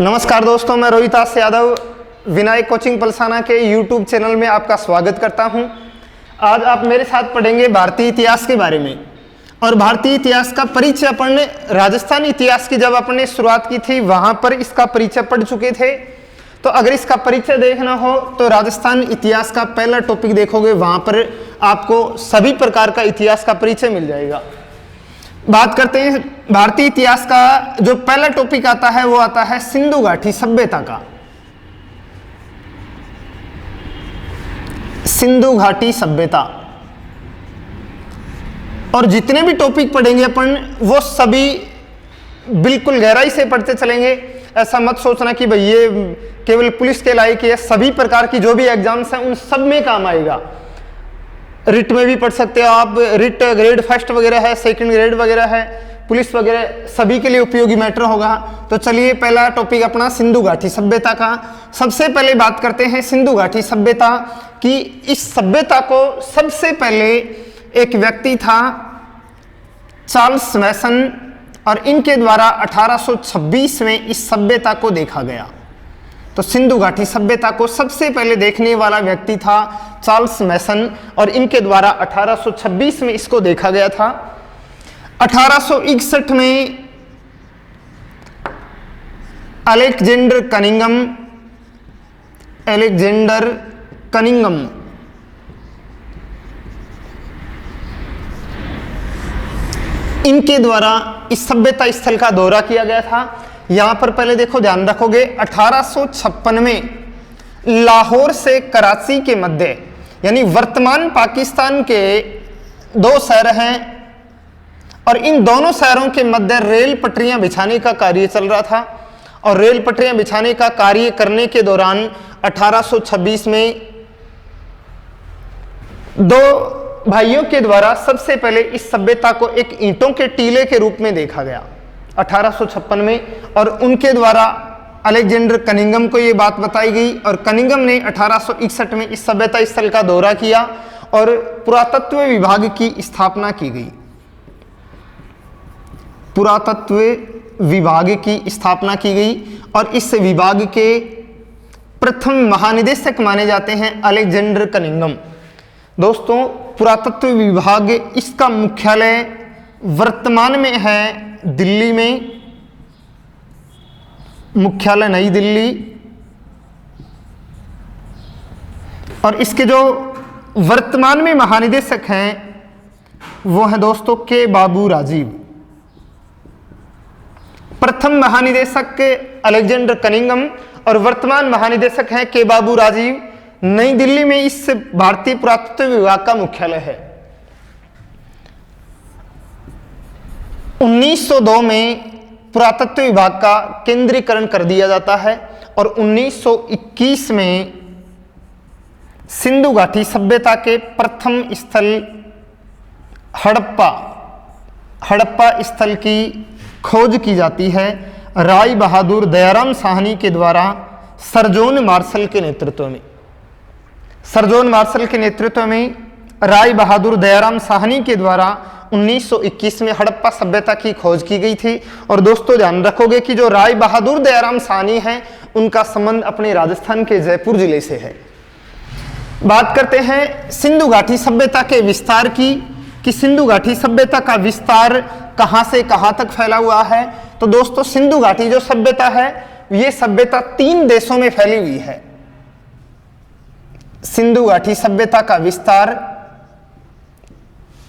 नमस्कार दोस्तों, मैं रोहितास यादव विनायक कोचिंग पलसाना के YouTube चैनल में आपका स्वागत करता हूं। आज आप मेरे साथ पढ़ेंगे भारतीय इतिहास के बारे में। और भारतीय इतिहास का परिचय अपन राजस्थान इतिहास की जब अपन ने शुरुआत की थी वहां पर इसका परिचय पढ़ चुके थे। तो अगर इसका परिचय देखना हो तो राजस्थान इतिहास का पहला टॉपिक देखोगे, वहां पर आपको सभी प्रकार का इतिहास का परिचय मिल जाएगा। बात करते हैं भारतीय इतिहास का। जो पहला टॉपिक आता है वो आता है सिंधु घाटी सभ्यता का। सिंधु घाटी सभ्यता। और जितने भी टॉपिक पढ़ेंगे अपन वो सभी बिल्कुल गहराई से पढ़ते चलेंगे। ऐसा मत सोचना कि भाई ये केवल पुलिस के लायक है। सभी प्रकार की जो भी एग्जाम्स हैं उन सब में काम आएगा। रिट में भी पढ़ सकते हो आप। रिट ग्रेड फर्स्ट वगैरह है, सेकंड ग्रेड वगैरह है, पुलिस वगैरह सभी के लिए उपयोगी मैटर होगा। तो चलिए पहला टॉपिक अपना सिंधु घाटी सभ्यता का। सबसे पहले बात करते हैं सिंधु घाटी सभ्यता की। इस सभ्यता को सबसे पहले एक व्यक्ति था चार्ल्स मैसन, और इनके द्वारा 1826 में इस सभ्यता को देखा गया। तो सिंधु घाटी सभ्यता को सबसे पहले देखने वाला व्यक्ति था चार्ल्स मैसन, और इनके द्वारा 1826 में इसको देखा गया था। 1861 में अलेक्जेंडर कनिंगम इनके द्वारा इस सभ्यता स्थल का दौरा किया गया था। यहां पर पहले देखो, ध्यान रखोगे, 1856 में लाहौर से कराची के मध्य, यानी वर्तमान पाकिस्तान के दो शहर हैं, और इन दोनों शहरों के मध्य रेल पटरियां बिछाने का कार्य चल रहा था। और रेल पटरियां बिछाने का कार्य करने के दौरान 1826 में दो भाइयों के द्वारा सबसे पहले इस सभ्यता को एक ईंटों के टीले के रूप में देखा गया 1856 में। और उनके द्वारा अलेक्जेंडर कनिंगम को ये बात बताई गई, और कनिंगम ने 1861 में इस सभ्यता स्थल का दौरा किया और पुरातत्व विभाग की स्थापना की गई। पुरातत्व विभाग की स्थापना की गई, और इस विभाग के प्रथम महानिदेशक माने जाते हैं अलेक्जेंडर कनिंगम। दोस्तों, पुरातत्व विभाग इसका मुख्यालय वर्तमान में है दिल्ली में, मुख्यालय नई दिल्ली। और इसके जो वर्तमान में महानिदेशक हैं वो हैं दोस्तों के बाबू राजीव। प्रथम महानिदेशक अलेक्जेंडर कनिंगम और वर्तमान महानिदेशक हैं के बाबू राजीव। नई दिल्ली में इस भारतीय पुरातत्व विभाग का मुख्यालय है। 1902 में पुरातत्व विभाग का केंद्रीकरण कर दिया जाता है, और 1921 में सिंधु घाटी सभ्यता के प्रथम स्थल हड़प्पा स्थल की खोज की जाती है राय बहादुर दयाराम साहनी के द्वारा सर जॉन मार्शल के नेतृत्व में। सर जॉन मार्शल के नेतृत्व में राय बहादुर दयाराम साहनी के द्वारा 1921 में हड़प्पा सभ्यता की खोज की गई थी। और दोस्तों ध्यान रखोगे कि जो राय बहादुर दयाराम साहनी हैं उनका संबंध अपने राजस्थान के जयपुर जिले से है। बात करते हैं सिंधु घाटी सभ्यता के विस्तार की, कि सिंधु घाटी सभ्यता का विस्तार कहां से कहां तक फैला हुआ है। तो दोस्तों, सिंधु घाटी जो सभ्यता है ये सभ्यता 3 देशों में फैली हुई है। सिंधु घाटी सभ्यता का विस्तार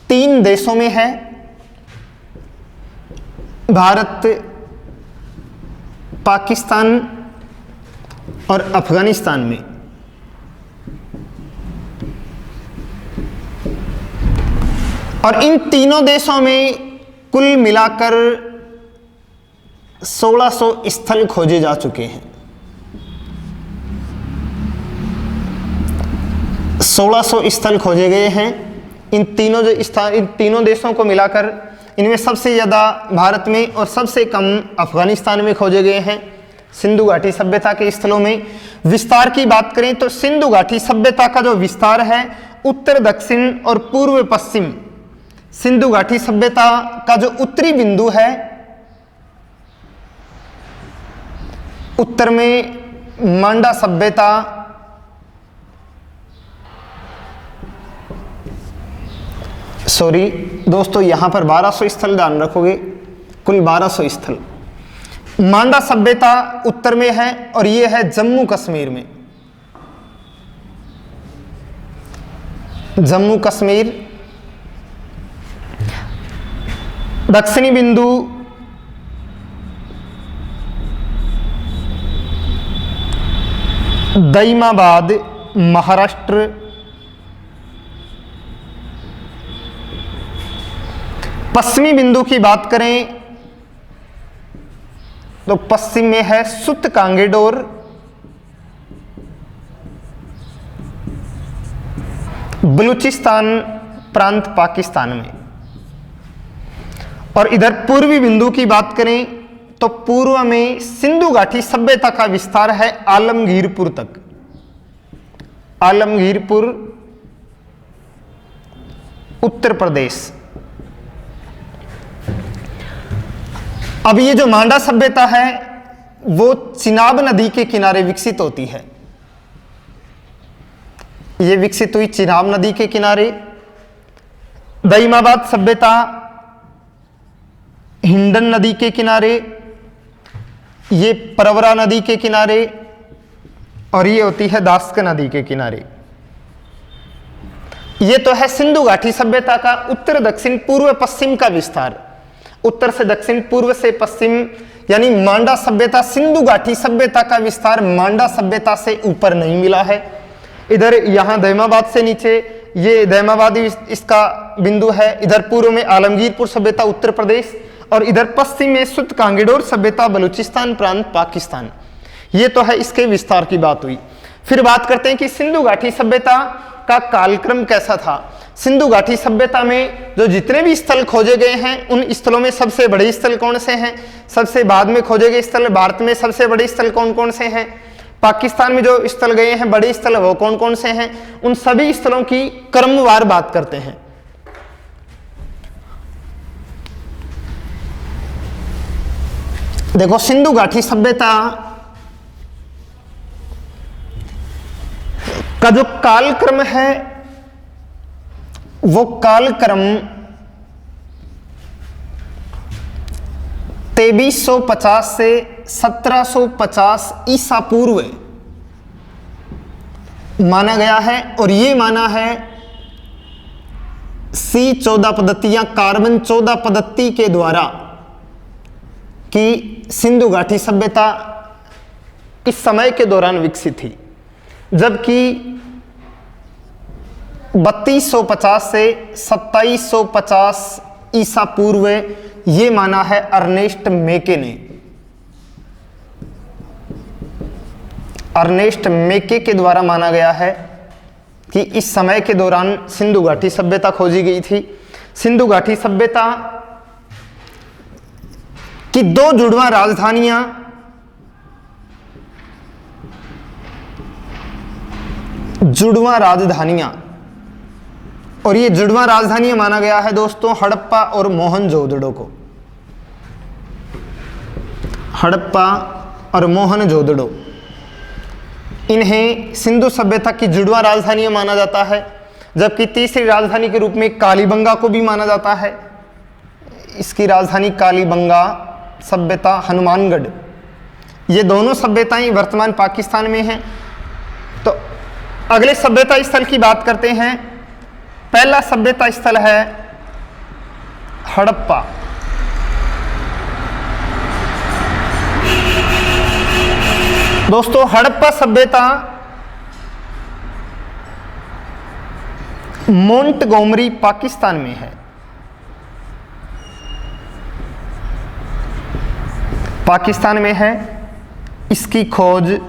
3 देशों में है, भारत, पाकिस्तान और अफगानिस्तान में। और इन तीनों देशों में कुल मिलाकर 1600 स्थल खोजे जा चुके हैं। 1600 स्थल खोजे गए हैं। इन तीनों देशों को मिलाकर इनमें सबसे ज़्यादा भारत में और सबसे कम अफगानिस्तान में खोजे गए हैं। सिंधु घाटी सभ्यता के स्थलों में विस्तार की बात करें तो सिंधु घाटी सभ्यता का जो विस्तार है उत्तर दक्षिण और पूर्व पश्चिम, सिंधु घाटी सभ्यता का जो उत्तरी बिंदु है उत्तर में मांडा सभ्यता, सॉरी दोस्तों यहां पर 1200 स्थल ध्यान रखोगे, कुल 1200 स्थल। मांडा सभ्यता उत्तर में है और ये है जम्मू कश्मीर में। जम्मू कश्मीर। दक्षिणी बिंदु दईमाबाद महाराष्ट्र। पश्चिमी बिंदु की बात करें तो पश्चिम में है सुत कांगेडोर, बलूचिस्तान प्रांत पाकिस्तान में। और इधर पूर्वी बिंदु की बात करें तो पूर्व में सिंधु घाटी सभ्यता का विस्तार है आलमगीरपुर तक। आलमगीरपुर उत्तर प्रदेश। अब ये जो मांडा सभ्यता है वो चिनाब नदी के किनारे विकसित होती है। ये विकसित हुई चिनाब नदी के किनारे। दईमाबाद सभ्यता हिंडन नदी के किनारे, ये परवरा नदी के किनारे, और ये होती है दास्क नदी के किनारे। ये तो है सिंधु घाटी सभ्यता का उत्तर दक्षिण पूर्व पश्चिम का विस्तार। उत्तर से दक्षिण, पूर्व से पश्चिम, यानी मांडा सभ्यता, सिंधु घाटी सभ्यता का विस्तार मांडा सभ्यता से ऊपर नहीं मिला है। इधर यहां दईमाबाद से नीचे ये दईमाबाद इसका बिंदु है। इधर पूर्व में आलमगीरपुर सभ्यता उत्तर प्रदेश, और इधर पश्चिम में सुत कांगेडोर सभ्यता बलूचिस्तान प्रांत पाकिस्तान। ये तो है इसके विस्तार की बात हुई। फिर बात करते हैं कि सिंधु घाटी सभ्यता का कालक्रम कैसा था। सिंधु घाटी सभ्यता में जो जितने भी स्थल खोजे गए हैं उन स्थलों में सबसे बड़े स्थल कौन से हैं, सबसे बाद में खोजे गए स्थल, भारत में सबसे बड़े स्थल कौन कौन से हैं, पाकिस्तान में जो स्थल गए हैं बड़े स्थल वो कौन कौन से हैं, उन सभी स्थलों की क्रमवार बात करते हैं। देखो सिंधु घाटी सभ्यता का जो कालक्रम है वो कालक्रम 2350 से 1750 ईसा पूर्व माना गया है। और ये माना है C14 पद्धति या कार्बन 14 पद्धति के द्वारा कि सिंधु घाटी सभ्यता इस समय के दौरान विकसित थी, जबकि 3250 से 2750 ईसा पूर्व ये माना है अर्नेस्ट मेके ने। अर्नेस्ट मेके के द्वारा माना गया है कि इस समय के दौरान सिंधु घाटी सभ्यता खोजी गई थी। सिंधु घाटी सभ्यता की दो जुड़वा राजधानियां, और ये जुड़वा राजधानी माना गया है दोस्तों हड़प्पा और मोहनजोदड़ो को। हड़प्पा और मोहनजोदड़ो, इन्हें सिंधु सभ्यता की जुड़वा राजधानी माना जाता है। जबकि तीसरी राजधानी के रूप में कालीबंगा को भी माना जाता है। इसकी राजधानी कालीबंगा सभ्यता हनुमानगढ़, ये दोनों सभ्यताएं वर्तमान पाकिस्तान में हैं। तो अगले सभ्यता स्थल की बात करते हैं। पहला सभ्यता स्थल है हड़प्पा। दोस्तों हड़प्पा सभ्यता मोंटगोमरी पाकिस्तान में है। पाकिस्तान में है। इसकी खोज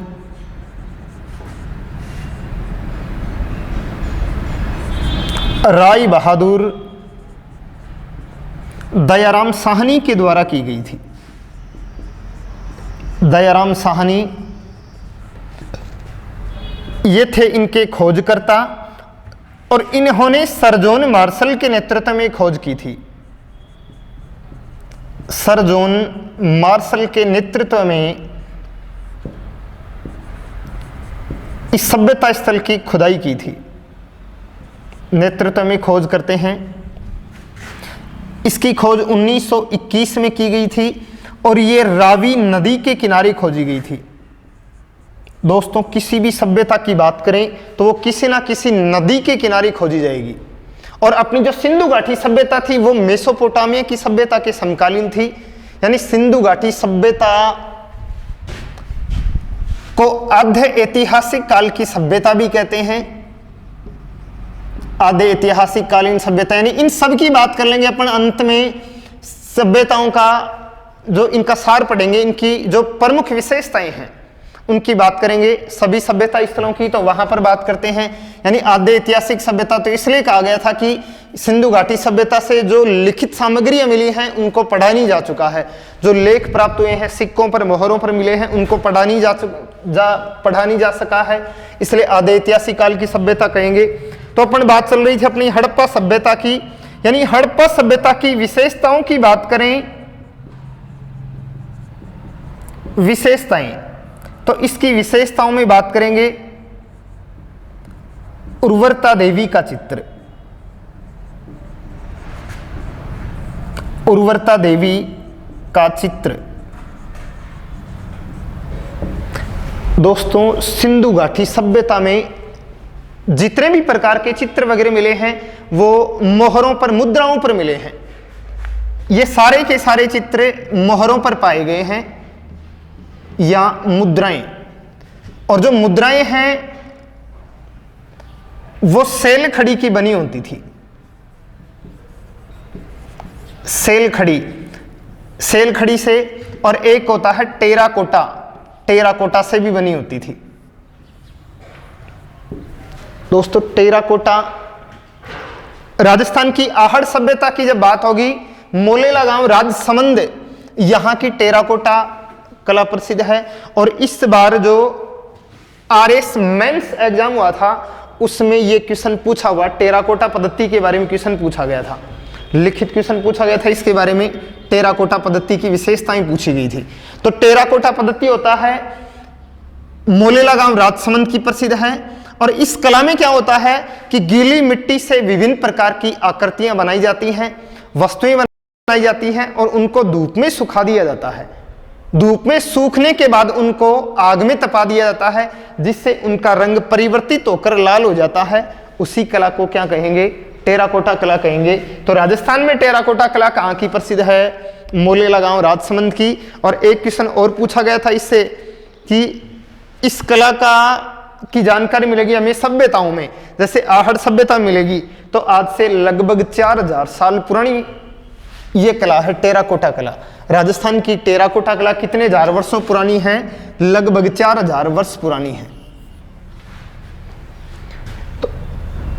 राय बहादुर दयाराम साहनी के द्वारा की गई थी। दयाराम साहनी ये थे इनके खोजकर्ता, और इन्होंने सर जॉन मार्शल के नेतृत्व में खोज की थी। सर जॉन मार्शल के नेतृत्व में इस सभ्यता स्थल की खुदाई की थी। नेतृत्व में खोज करते हैं। इसकी खोज 1921 में की गई थी और ये रावी नदी के किनारे खोजी गई थी। दोस्तों, किसी भी सभ्यता की बात करें तो वो किसी ना किसी नदी के किनारे खोजी जाएगी। और अपनी जो सिंधु घाटी सभ्यता थी वो मेसोपोटामिया की सभ्यता के समकालीन थी। यानी सिंधु घाटी सभ्यता को आद्य ऐतिहासिक काल की सभ्यता भी कहते हैं। आद्य ऐतिहासिक कालीन सभ्यता, यानी इन सब की बात कर लेंगे अपन। अंत में सभ्यताओं का जो इनका सार पढ़ेंगे, इनकी जो प्रमुख विशेषताएं हैं उनकी बात करेंगे। सभी सभ्यता स्थलों की तो वहां पर बात करते हैं। यानी आद्य ऐतिहासिक सभ्यता तो इसलिए कहा गया था कि सिंधु घाटी सभ्यता से जो लिखित सामग्रियां मिली हैं उनको पढ़ा नहीं जा चुका है। जो लेख प्राप्त हुए हैं, सिक्कों पर, मोहरों पर मिले हैं, उनको पढ़ा नहीं जा सका है, इसलिए आद्य ऐतिहासिक काल की सभ्यता कहेंगे। तो अपन बात चल रही थी अपनी हड़प्पा सभ्यता की। यानी हड़प्पा सभ्यता की विशेषताओं की बात करें, विशेषताएं, तो इसकी विशेषताओं में बात करेंगे उर्वरता देवी का चित्र। उर्वरता देवी का चित्र दोस्तों, सिंधु घाटी सभ्यता में जितने भी प्रकार के चित्र वगैरह मिले हैं वो मोहरों पर, मुद्राओं पर मिले हैं। ये सारे के सारे चित्र मोहरों पर पाए गए हैं या मुद्राएं। और जो मुद्राएं हैं वो सेल खड़ी की बनी होती थी। सेल खड़ी से, और एक होता है टेराकोटा, टेराकोटा से भी बनी होती थी। दोस्तों, टेराकोटा, राजस्थान की आहड़ सभ्यता की जब बात होगी, मोलेला गांव राजसमंद, यहां की टेराकोटा कला प्रसिद्ध है। और इस बार जो RS मेंस एग्जाम हुआ था उसमें यह क्वेश्चन पूछा हुआ, टेराकोटा पद्धति के बारे में क्वेश्चन पूछा गया था, लिखित क्वेश्चन पूछा गया था इसके बारे में। टेराकोटा पद्धति की विशेषताएं पूछी गई थी। तो टेराकोटा पद्धति होता है, मोलेला गांव राजसमंद की प्रसिद्ध है। और इस कला में क्या होता है कि गीली मिट्टी से विभिन्न प्रकार की आकृतियां बनाई जाती हैं, वस्तुएं बनाई जाती हैं और उनको धूप में सुखा दिया जाता है। धूप में सूखने के बाद उनको आग में तपा दिया जाता है, जिससे उनका रंग परिवर्तित होकर लाल हो जाता है। उसी कला को क्या कहेंगे? टेराकोटा कला कहेंगे। तो राजस्थान में टेराकोटा कला कहाँ की प्रसिद्ध है? मोलेला गांव राजसमंद की। और एक क्वेश्चन और पूछा गया था इससे कि इस कला की जानकारी मिलेगी हमें सभ्यताओं में, जैसे आहड़ सभ्यता मिलेगी, तो आज से लगभग 4000 साल पुरानी ये कला है टेराकोटा कला। राजस्थान की टेराकोटा कला कितने हजार वर्षों पुरानी है? लगभग 4000 वर्ष पुरानी है। तो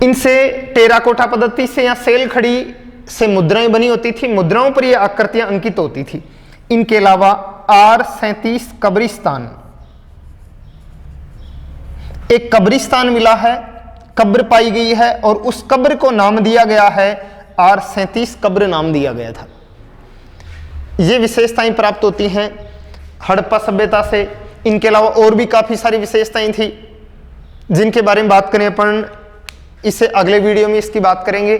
इनसे टेराकोटा पद्धति से या सेल खड़ी से मुद्राएं बनी होती थी, मुद्राओं पर ये आकृतियां अंकित होती थी। इनके अलावा R37 कब्रिस्तान, एक कब्रिस्तान मिला है, कब्र पाई गई है और उस कब्र को नाम दिया गया है R37 कब्र नाम दिया गया था। ये विशेषताएं प्राप्त होती हैं हड़प्पा सभ्यता से। इनके अलावा और भी काफी सारी विशेषताएं थी जिनके बारे में बात करें अपन, इससे अगले वीडियो में इसकी बात करेंगे।